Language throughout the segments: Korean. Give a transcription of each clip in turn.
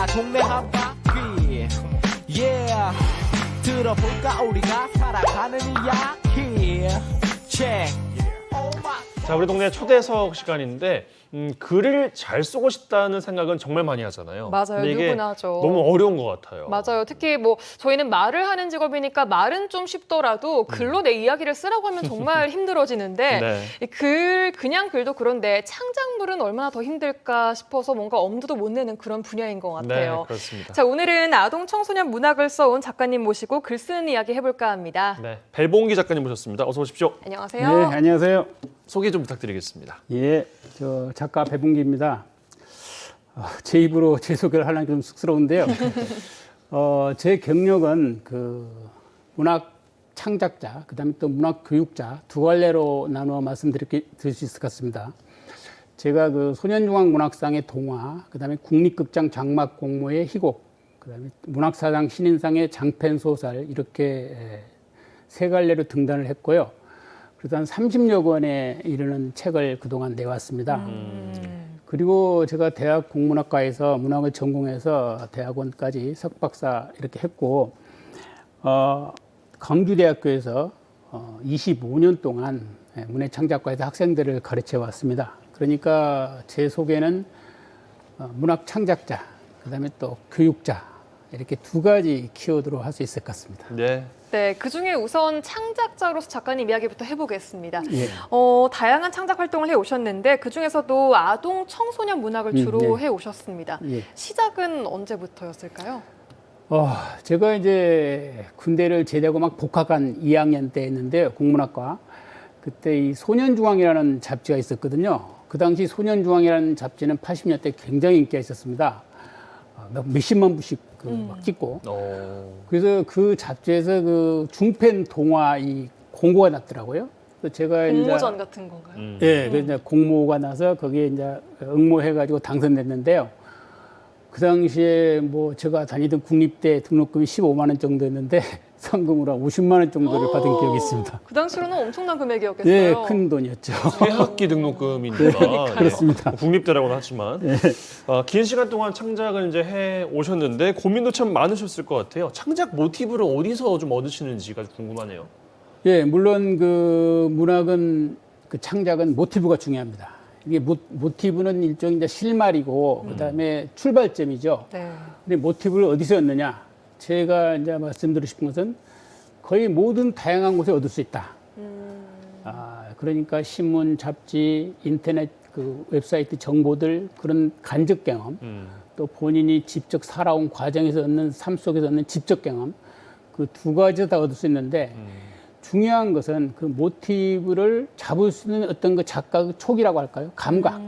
동네 한 바퀴 yeah 들어볼까 우리가 살아가는 이야기 check 자, 우리 동네 초대석 시간인데 글을 잘 쓰고 싶다는 생각은 정말 많이 하잖아요. 맞아요. 근데 이게 누구나 하죠. 너무 어려운 것 같아요. 맞아요. 특히 뭐 저희는 말을 하는 직업이니까 말은 좀 쉽더라도 글로 내 이야기를 쓰라고 하면 정말 힘들어지는데 네. 이 그냥 글도 그런데 창작물은 얼마나 더 힘들까 싶어서 뭔가 엄두도 못 내는 그런 분야인 것 네, 같아요. 그렇습니다. 자, 오늘은 아동 청소년 문학을 써온 작가님 모시고 글 쓰는 이야기 해볼까 합니다. 네, 벨봉기 작가님 모셨습니다. 어서 오십시오. 안녕하세요. 네, 안녕하세요. 소개 좀 부탁드리겠습니다. 예, 저 작가 배봉기입니다. 제 입으로 제 소개를 하려니 좀 쑥스러운데요. 제 경력은 그 문학 창작자, 그다음에 또 문학 교육자 두 갈래로 나누어 말씀드릴 수 있을 것 같습니다. 제가 그 소년중앙문학상의 동화, 그다음에 국립극장 장막 공모의 희곡, 그다음에 문학사상 신인상의 장편 소설 이렇게 세 갈래로 등단을 했고요. 그래서 한 30여 권에 이르는 책을 그동안 내왔습니다. 그리고 제가 대학 국문학과에서 문학을 전공해서 대학원까지 석박사 이렇게 했고, 광주대학교에서 25년 동안 문해창작과에서 학생들을 가르쳐 왔습니다. 그러니까 제 소개는 문학 창작자, 그다음에 또 교육자 이렇게 두 가지 키워드로 할 수 있을 것 같습니다. 네. 네, 그중에 우선 창작자로서 작가님 이야기부터 해보겠습니다. 예. 다양한 창작 활동을 해오셨는데 그중에서도 아동 청소년 문학을 주로 네. 해오셨습니다. 예. 시작은 언제부터였을까요? 제가 이제 군대를 제대하고 막 복학한 2학년 때 했는데요, 국문학과. 그때 이 소년중앙이라는 잡지가 있었거든요. 그 당시 소년중앙이라는 잡지는 80년대 굉장히 인기가 있었습니다. 몇십만 부씩 막 찍고. 그래서 그 잡지에서 그 중편 동화 이 공고가 났더라고요. 그래서 제가 공모전 같은 건가요? 예, 그래서 이제 공모가 나서 거기에 이제 응모해가지고 당선됐는데요. 그 당시에 뭐 제가 다니던 국립대 등록금이 15만 원 정도였는데 상금으로 한 50만 원 정도를 받은 기억이 있습니다. 그 당시로는 엄청난 금액이었겠어요. 예, 큰 돈이었죠. 새학기 등록금이니까 그렇습니다. 국립대라고는 하지만 긴 시간 동안 창작을 이제 해 오셨는데 고민도 참 많으셨을 것 같아요. 창작 모티브를 어디서 좀 얻으시는지가 궁금하네요. 예, 물론 그 문학은 그 창작은 모티브가 중요합니다. 이게 모티브는 일종의 이제 실마리고 그다음에 출발점이죠. 네. 근데 모티브를 어디서 얻느냐? 제가 이제 말씀드리고 싶은 것은 거의 모든 다양한 곳에 얻을 수 있다. 그러니까 신문, 잡지, 인터넷 그 웹사이트 정보들 그런 간접 경험, 또 본인이 직접 살아온 과정에서 얻는 삶 속에서 얻는 직접 경험 그 두 가지 다 얻을 수 있는데 중요한 것은 그 모티브를 잡을 수 있는 어떤 그 작가의 촉이라고 할까요? 감각.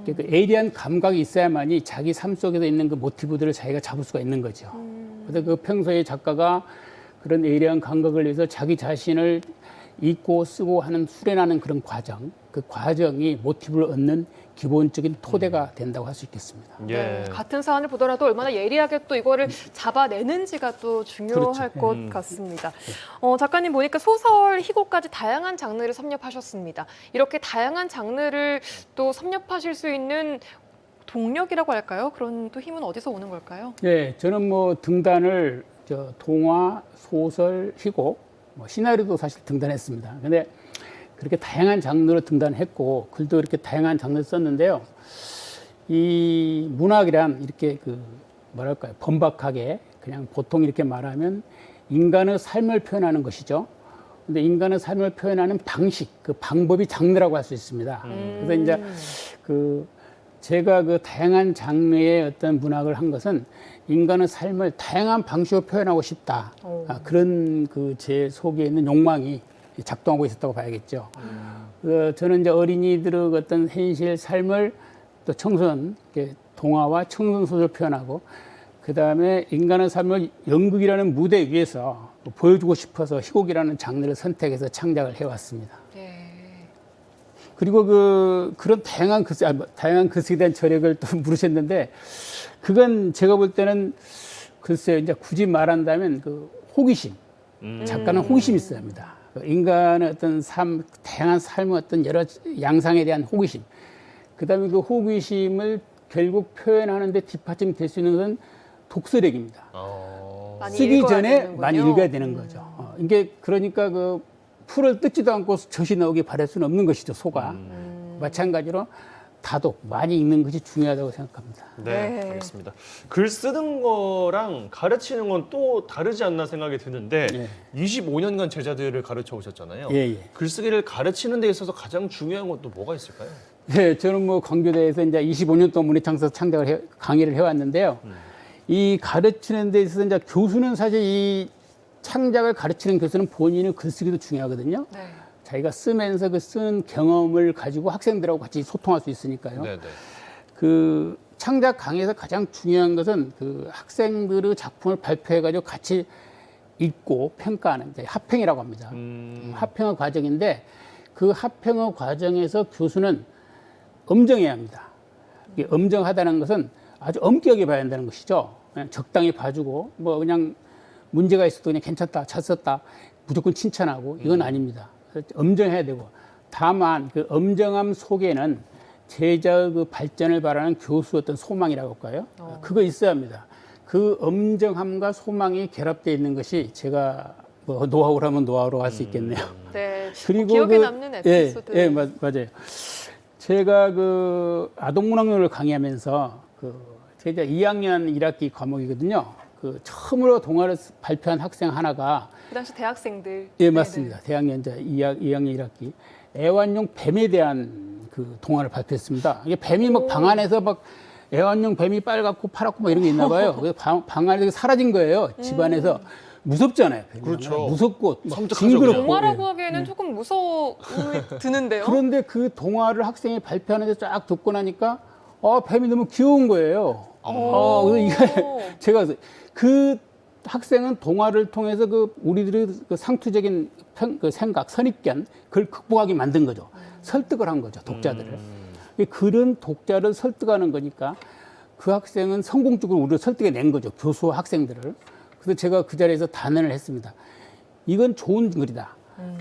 그 에이리한 감각이 있어야만이 자기 삶 속에서 있는 그 모티브들을 자기가 잡을 수가 있는 거죠. 그래서 그 평소에 작가가 그런 에이리한 감각을 위해서 자기 자신을 읽고 쓰고 하는 수련하는 그런 과정, 그 과정이 모티브를 얻는 기본적인 토대가 된다고 할 수 있겠습니다. 예. 네, 같은 사안을 보더라도 얼마나 예리하게 또 이거를 잡아내는지가 또 중요할 그렇죠. 것 같습니다. 작가님 보니까 소설, 희곡까지 다양한 장르를 섭렵하셨습니다. 이렇게 다양한 장르를 또 섭렵하실 수 있는 동력이라고 할까요? 그런 또 힘은 어디서 오는 걸까요? 네, 저는 뭐 등단을 동화, 소설, 희곡, 뭐 시나리오도 사실 등단했습니다. 근데 그렇게 다양한 장르로 등단했고 글도 이렇게 다양한 장르를 썼는데요. 이 문학이란 이렇게 그 뭐랄까요, 번박하게 그냥 보통 이렇게 말하면 인간의 삶을 표현하는 것이죠. 근데 인간의 삶을 표현하는 방식, 그 방법이 장르라고 할 수 있습니다. 그래서 이제 그 제가 그 다양한 장르의 어떤 문학을 한 것은 인간의 삶을 다양한 방식으로 표현하고 싶다. 그런 그 제 속에 있는 욕망이 작동하고 있었다고 봐야겠죠. 저는 이제 어린이들의 어떤 현실 삶을 또 청소년, 동화와 청소년 소설을 표현하고 그 다음에 인간의 삶을 연극이라는 무대 위에서 보여주고 싶어서 희곡이라는 장르를 선택해서 창작을 해왔습니다. 네. 그리고 그런 다양한 글쓰기에 대한 저력을 또 물으셨는데 그건 제가 볼 때는 글쎄요, 이제 굳이 말한다면 그 호기심. 작가는 호기심이 있어야 합니다. 인간의 어떤 다양한 삶의 어떤 여러 양상에 대한 호기심. 그 다음에 그 호기심을 결국 표현하는데 뒷받침 될 수 있는 것은 독서력입니다. 많이 쓰기 읽어야 전에 되는군요. 많이 읽어야 되는 거죠. 이게 그러니까 그 풀을 뜯지도 않고 젖이 나오게 바랄 수는 없는 것이죠, 소가. 마찬가지로 다독, 많이 읽는 것이 중요하다고 생각합니다. 네, 네. 알겠습니다. 글 쓰는 거랑 가르치는 건 또 다르지 않나 생각이 드는데 예. 25년간 제자들을 가르쳐 오셨잖아요. 예, 예. 글쓰기를 가르치는 데 있어서 가장 중요한 건 또 뭐가 있을까요? 네, 저는 뭐 광교대에서 이제 25년 동안 문예창서 창작을 강의를 해왔는데요. 이 가르치는 데 있어서 이제 교수는 사실 이 창작을 가르치는 교수는 본인의 글쓰기도 중요하거든요. 네. 자기가 쓰면서 그 쓴 경험을 가지고 학생들하고 같이 소통할 수 있으니까요. 네, 네. 그 창작 강의에서 가장 중요한 것은 그 학생들의 작품을 발표해가지고 같이 읽고 평가하는 이제 합평이라고 합니다. 합평의 과정인데 그 합평의 과정에서 교수는 엄정해야 합니다. 이게 엄정하다는 것은 아주 엄격하게 봐야 한다는 것이죠. 그냥 적당히 봐주고 뭐 그냥 문제가 있어도 그냥 괜찮다, 잘 썼다, 무조건 칭찬하고 이건 아닙니다. 그래서 엄정해야 되고 다만 그 엄정함 속에는 제자의 그 발전을 바라는 교수의 어떤 소망이라고 할까요? 그거 있어야 합니다. 그 엄정함과 소망이 결합되어 있는 것이 제가 뭐 노하우로 하면 노하우로 할 수 있겠네요. 네. 그리고 기억에 그- 남는 에피소드. 예, 맞아요. 제가 그 아동문학론을 강의하면서 그 제가 2학년 1학기 과목이거든요. 그 처음으로 동화를 발표한 학생 하나가 그 당시 대학생들. 예, 맞습니다. 대학년 이제 2학년 1학기 애완용 뱀에 대한 그 동화를 발표했습니다. 이게 뱀이 막 방 안에서 막 애완용 뱀이 빨갛고 파랗고 막 이런 게 있나 봐요. 그래서 방 안에서 사라진 거예요. 집 안에서. 무섭잖아요. 뱀이. 그렇죠. 무섭고 막 섬뜩하죠, 징그럽고. 그냥. 동화라고 예. 하기에는 조금 무서움이 드는데요. 그런데 그 동화를 학생이 발표하는데 쫙 듣고 나니까 뱀이 너무 귀여운 거예요. 그래서 이게 제가 그 학생은 동화를 통해서 그 우리들의 그 상투적인 그 생각, 선입견 그걸 극복하게 만든 거죠. 설득을 한 거죠, 독자들을. 그런 독자를 설득하는 거니까 그 학생은 성공적으로 우리를 설득해 낸 거죠, 교수와 학생들을. 그래서 제가 그 자리에서 단언을 했습니다. 이건 좋은 글이다.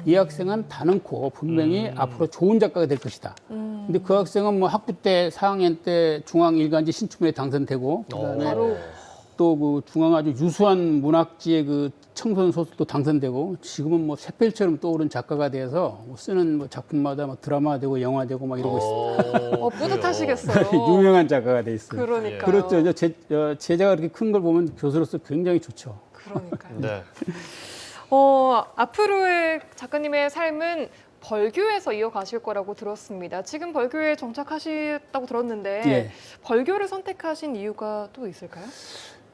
이 학생은 단언코 분명히 앞으로 좋은 작가가 될 것이다. 근데 그 학생은 뭐 학부 때 4학년 때 중앙 일간지 신춘문예 당선되고 그다음에 바로 또 그 중앙 아주 유수한 문학지의 그 청소년 소설도 당선되고 지금은 뭐 샛별처럼 떠오른 작가가 돼서 뭐 쓰는 뭐 작품마다 뭐 드라마되고 영화되고 막 이러고 있습니다. 뿌듯하시겠어요. 유명한 작가가 돼 있어요. 그러니까요. 그렇죠. 제자가 그렇게 큰 걸 보면 교수로서 굉장히 좋죠. 그러니까요. 네. 앞으로의 작가님의 삶은 벌교에서 이어가실 거라고 들었습니다. 지금 벌교에 정착하셨다고 들었는데 예. 벌교를 선택하신 이유가 또 있을까요?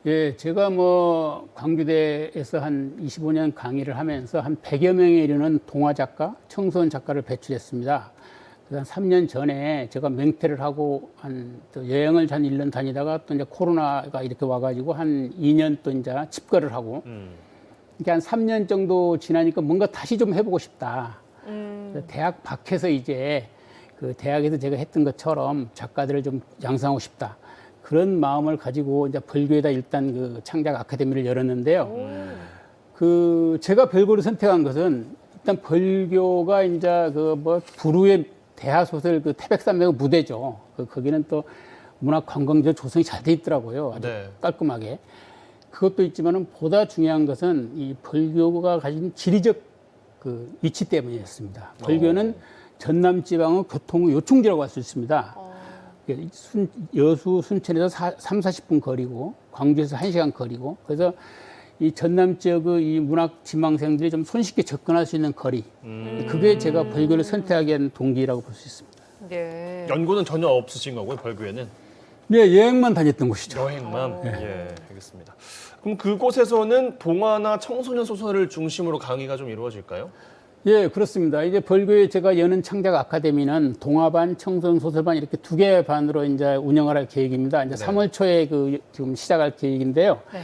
예, 제가 뭐 광주대에서 한 25년 강의를 하면서 한 100여 명에 이르는 동화 작가, 청소년 작가를 배출했습니다. 그래서 한 3년 전에 제가 맹퇴를 하고 또 여행을 한 1년 다니다가 또 이제 코로나가 이렇게 와가지고 한 2년 또 이제 집거를 하고 이렇게 한 3년 정도 지나니까 뭔가 다시 좀 해보고 싶다. 그래서 대학 밖에서 이제 그 대학에서 제가 했던 것처럼 작가들을 좀 양성하고 싶다. 그런 마음을 가지고 이제 벌교에다 일단 그 창작 아카데미를 열었는데요. 그 제가 벌교를 선택한 것은 일단 벌교가 이제 그 뭐 부루의 대하 소설 그 태백산맥의 무대죠. 거기는 또 문학 관광지로 조성이 잘 돼 있더라고요. 아주 네. 깔끔하게. 그것도 있지만은 보다 중요한 것은 이 벌교가 가진 지리적 그 위치 때문이었습니다. 벌교는 전남 지방의 교통의 요충지라고 할 수 있습니다. 여수 순천에서 30-40분 거리고 광주에서 1시간 거리고 그래서 이 전남 지역의 이 문학 지망생들이 좀 손쉽게 접근할 수 있는 거리. 그게 제가 벌교를 선택하게 한 동기라고 볼 수 있습니다. 네. 연구는 전혀 없으신 거고요, 벌교에는. 네, 여행만 다녔던 곳이죠. 여행만. 예, 알겠습니다. 그럼 그곳에서는 동화나 청소년 소설을 중심으로 강의가 좀 이루어질까요? 예, 그렇습니다. 이제 벌교에 제가 여는 창작 아카데미는 동화반, 청소년 소설반 이렇게 두 개 반으로 이제 운영을 할 계획입니다. 이제 네. 3월 초에 그 지금 시작할 계획인데요. 네.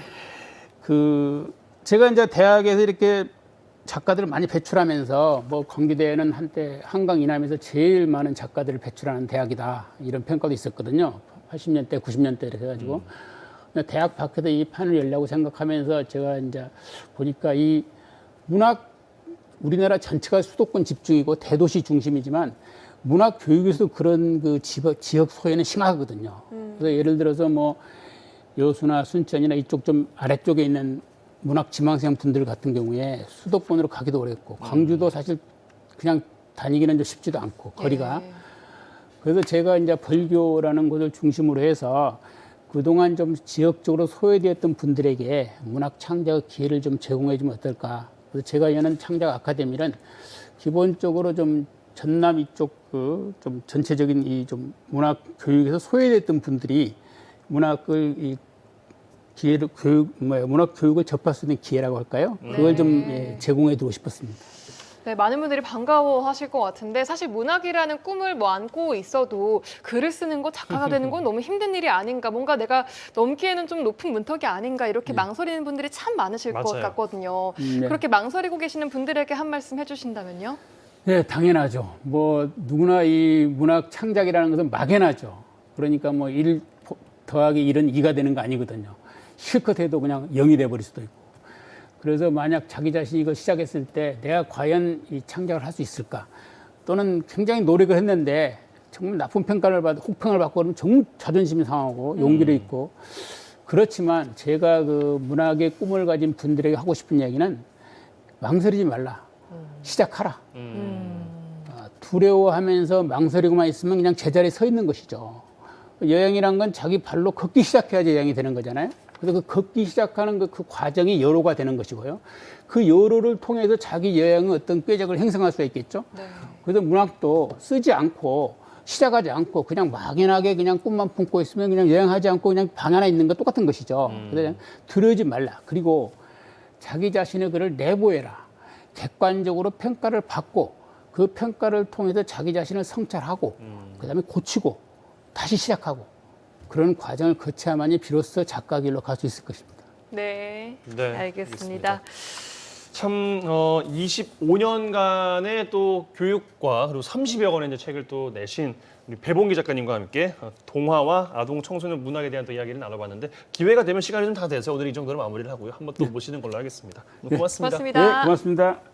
그 제가 이제 대학에서 이렇게 작가들을 많이 배출하면서 뭐 광주대는 한때 한강 이남에서 제일 많은 작가들을 배출하는 대학이다 이런 평가도 있었거든요. 80년대, 90년대 이렇게 해가지고 대학 밖에서 이 판을 열려고 생각하면서 제가 이제 보니까 이 문학 우리나라 전체가 수도권 집중이고 대도시 중심이지만 문학 교육에서도 그런 그 지역 소외는 심하거든요. 그래서 예를 들어서 뭐 여수나 순천이나 이쪽 좀 아래쪽에 있는 문학 지망생 분들 같은 경우에 수도권으로 가기도 어렵고 광주도 사실 그냥 다니기는 좀 쉽지도 않고 거리가. 예. 그래서 제가 이제 벌교라는 곳을 중심으로 해서 그동안 좀 지역적으로 소외되었던 분들에게 문학 창작 기회를 좀 제공해 주면 어떨까. 그래서 제가 여는 창작 아카데미는 기본적으로 좀 전남 이쪽 그 좀 전체적인 이 좀 문학 교육에서 소외됐던 분들이 문학을 이 기회를 문학 교육을 접할 수 있는 기회라고 할까요? 그걸 좀 제공해 두고 싶었습니다. 네, 많은 분들이 반가워하실 것 같은데 사실 문학이라는 꿈을 뭐 안고 있어도 글을 쓰는 거, 작가가 되는 건 너무 힘든 일이 아닌가, 뭔가 내가 넘기에는 좀 높은 문턱이 아닌가 이렇게 망설이는 분들이 참 많으실 것 맞아요. 같거든요. 네. 그렇게 망설이고 계시는 분들에게 한 말씀 해주신다면요? 네, 당연하죠. 뭐 누구나 이 문학 창작이라는 것은 막연하죠. 그러니까 뭐 1 더하기 1은 2가 되는 거 아니거든요. 실컷 해도 그냥 0이 돼버릴 수도 있고. 그래서 만약 자기 자신이 이걸 시작했을 때 내가 과연 이 창작을 할 수 있을까? 또는 굉장히 노력을 했는데 정말 나쁜 평가를 받고 혹평을 받고 그러면 정말 자존심이 상하고 용기도 있고. 그렇지만 제가 그 문학의 꿈을 가진 분들에게 하고 싶은 이야기는 망설이지 말라. 시작하라. 두려워하면서 망설이고만 있으면 그냥 제자리에 서 있는 것이죠. 여행이란 건 자기 발로 걷기 시작해야지 여행이 되는 거잖아요. 그래서 그 걷기 시작하는 그 과정이 여로가 되는 것이고요. 그 여로를 통해서 자기 여행의 어떤 궤적을 형성할 수 있겠죠. 네. 그래서 문학도 쓰지 않고 시작하지 않고 그냥 막연하게 그냥 꿈만 품고 있으면 그냥 여행하지 않고 그냥 방 하나 있는 거 똑같은 것이죠. 그래서 두려워하지 말라. 그리고 자기 자신의 글을 내보해라. 객관적으로 평가를 받고 그 평가를 통해서 자기 자신을 성찰하고 그다음에 고치고 다시 시작하고 그런 과정을 거쳐야만이 비로소 작가 길로 갈 수 있을 것입니다. 네, 네, 알겠습니다. 참 25년간의 또 교육과 그리고 30여 권의 이제 책을 또 내신 우리 배봉기 작가님과 함께 동화와 아동 청소년 문학에 대한 또 이야기를 나눠봤는데 기회가 되면 시간이 좀 다 돼서 오늘 이 정도로 마무리를 하고요. 한번 또 모시는 걸로 하겠습니다. 고맙습니다. 고맙습니다. 네, 고맙습니다.